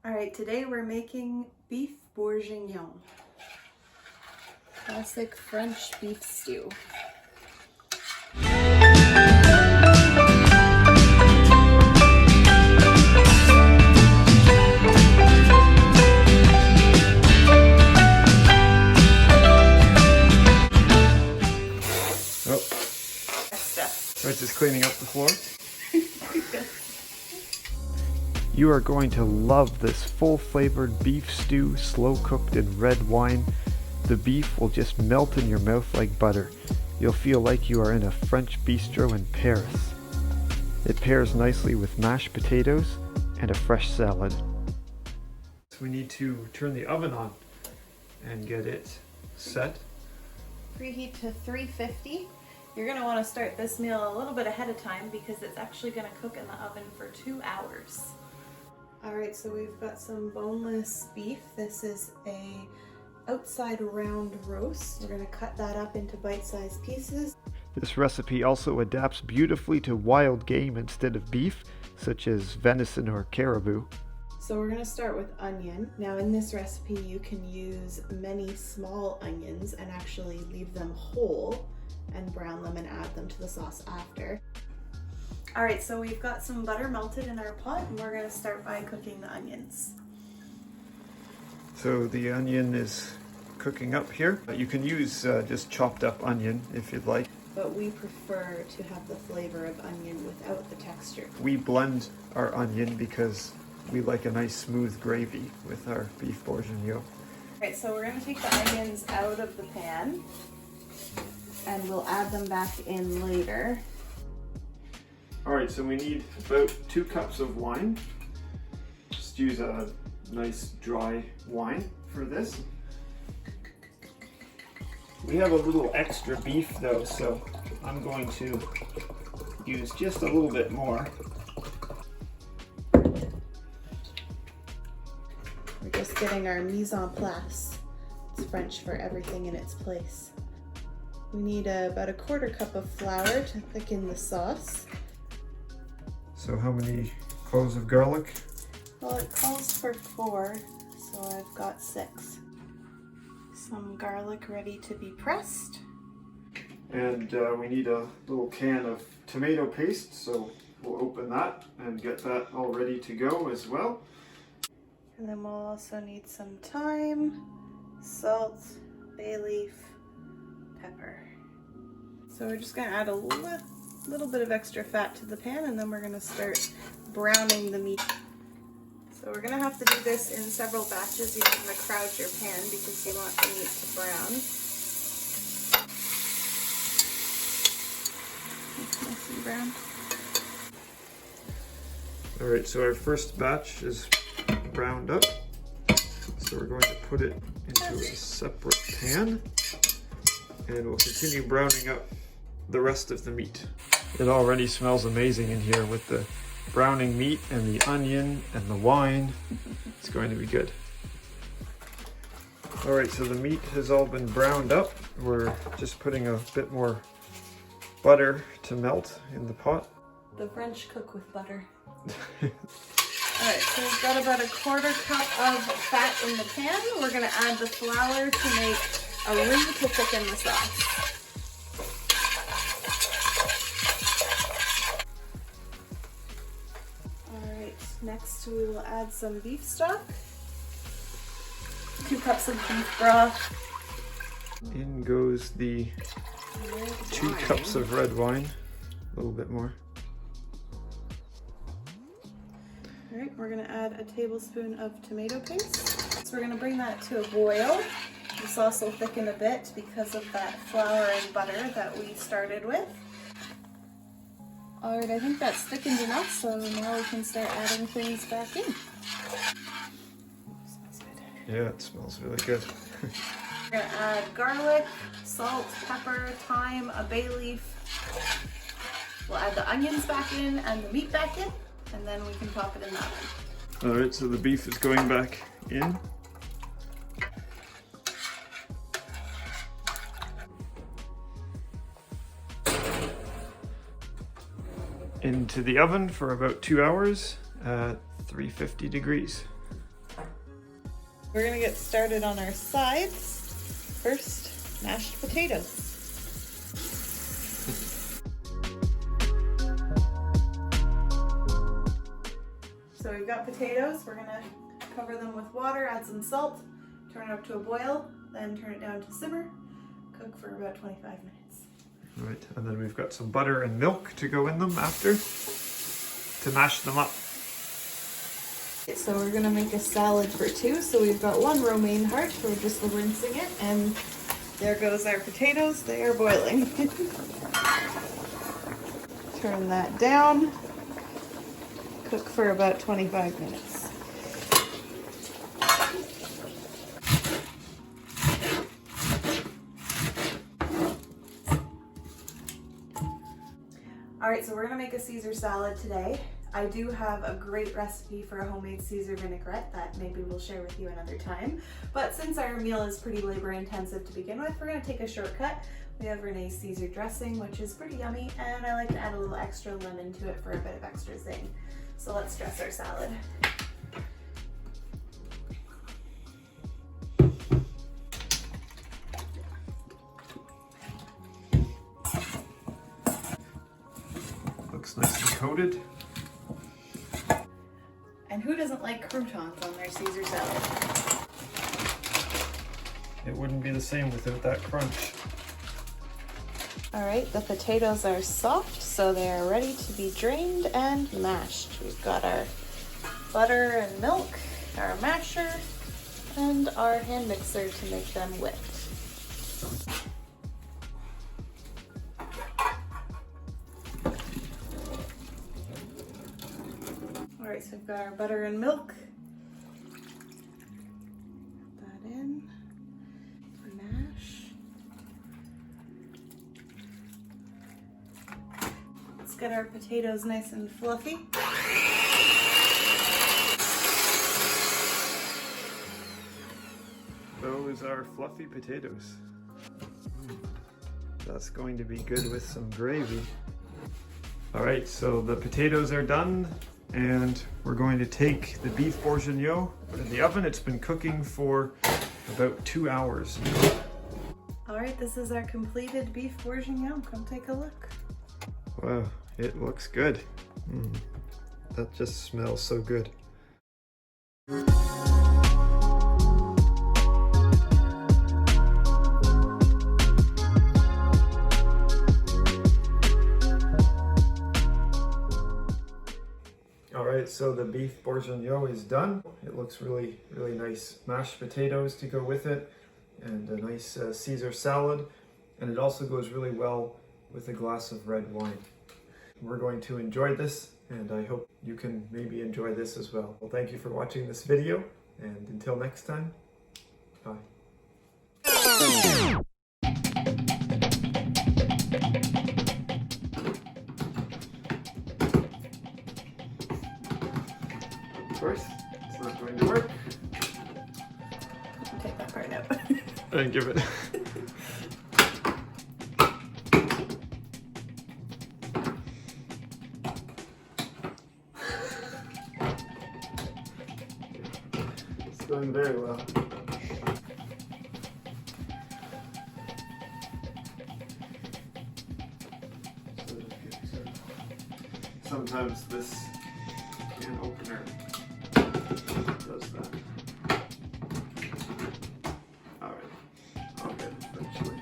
Alright, today we're making beef bourguignon. Classic French beef stew. So it's just cleaning up the floor. You are going to love this full-flavored beef stew, slow-cooked in red wine. The beef will just melt in your mouth like butter. You'll feel like you are in a French bistro in Paris. It pairs nicely with mashed potatoes and a fresh salad. So we need to turn the oven on and get it set. Preheat to 350. You're going to want to start this meal a little bit ahead of time because it's actually going to cook in the oven for 2 hours. Alright, so we've got some boneless beef. This is a outside round roast. We're going to cut that up into bite-sized pieces. This recipe also adapts beautifully to wild game instead of beef, such as venison or caribou. So we're going to start with onion. Now in this recipe you can use many small onions and actually leave them whole and brown them and add them to the sauce after. Alright, so we've got some butter melted in our pot and we're going to start by cooking the onions. So the onion is cooking up here. You can use just chopped up onion if you'd like. But we prefer to have the flavor of onion without the texture. We blend our onion because we like a nice smooth gravy with our beef bourguignon. Alright, so we're going to take the onions out of the pan and we'll add them back in later. Alright, so we need about 2 cups of wine. Just use a nice dry wine for this. We have a little extra beef though, so I'm going to use just a little bit more. We're just getting our mise en place. It's French for everything in its place. We need about a 1/4 cup of flour to thicken the sauce. So how many cloves of garlic? Well, it calls for 4, so I've got 6. Some garlic ready to be pressed. And we need a little can of tomato paste, so we'll open that and get that all ready to go as well. And then we'll also need some thyme, salt, bay leaf, pepper. So we're just going to add a little bit of extra fat to the pan and then we're going to start browning the meat. So we're going to have to do this in several batches. You don't want to crowd your pan because you want the meat to brown. It's nice and brown. Alright, so our first batch is browned up. So we're going to put it into a separate pan and we'll continue browning up the rest of the meat. It already smells amazing in here with the browning meat and the onion and the wine. It's going to be good. Alright, so the meat has all been browned up. We're just putting a bit more butter to melt in the pot. The French cook with butter. Alright, so we've got about a 1/4 cup of fat in the pan. We're going to add the flour to make a roux to thicken the sauce. Next we will add some beef stock, 2 cups of beef broth. In goes the 2 cups of red wine, a little bit more. Alright, we're going to add a tablespoon of tomato paste. So we're going to bring that to a boil. The sauce will thicken a bit because of that flour and butter that we started with. Alright, I think that's thickened enough, so now we can start adding things back in. Smells good. Yeah, it smells really good. We're going to add garlic, salt, pepper, thyme, a bay leaf. We'll add the onions back in and the meat back in, and then we can pop it in the oven. Alright, so the beef is going back in. Into the oven for about 2 hours at 350 degrees. We're gonna get started on our sides. First, mashed potatoes. So we've got potatoes. We're gonna cover them with water, add some salt, turn it up to a boil, then turn it down to simmer. Cook for about 25 minutes. Right, and then we've got some butter and milk to go in them after to mash them up. So we're gonna make a salad for two. So we've got one romaine heart, we're just rinsing it, and there goes our potatoes, they are boiling. Turn that down, cook for about 25 minutes. All right, so we're gonna make a Caesar salad today. I do have a great recipe for a homemade Caesar vinaigrette that maybe we'll share with you another time. But since our meal is pretty labor intensive to begin with, we're gonna take a shortcut. We have Renee's Caesar dressing, which is pretty yummy, and I like to add a little extra lemon to it for a bit of extra zing. So let's dress our salad. Looks nice and coated. And who doesn't like croutons on their Caesar salad? It wouldn't be the same without that crunch. All right, the potatoes are soft, so they are ready to be drained and mashed. We've got our butter and milk, our masher, and our hand mixer to make them whipped. All right, so we've got our butter and milk. Put that in. Mash. Let's get our potatoes nice and fluffy. Those are fluffy potatoes. That's going to be good with some gravy. All right, so the potatoes are done. And we're going to take the beef bourguignon, put it in the oven. It's been cooking for about 2 hours. All right, this is our completed beef bourguignon. Come take a look. Wow, it looks good. That just smells so good. Alright, so the beef bourguignon is done. It looks really, really nice. Mashed potatoes to go with it, and a nice Caesar salad. And it also goes really well with a glass of red wine. We're going to enjoy this, and I hope you can maybe enjoy this as well. Well, thank you for watching this video, and until next time, bye. Of course, it's not going to work. Take that part out. And give it. It's going very well. Sometimes this can opener does that. Alright, I'll get it eventually.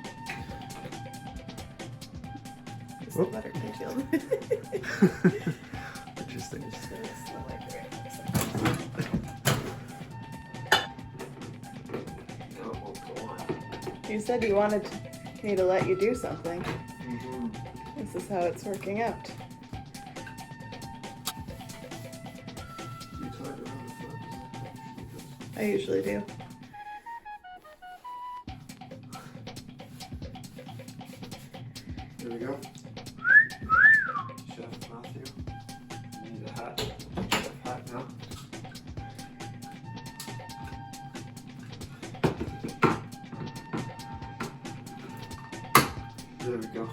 It's the butter congealed. Interesting. Oh, go on. You said you wanted me to let you do something. Mm-hmm. This is how it's working out. I usually do. Here we go. Chef Matthew. You need a hat. Chef hat now. There we go.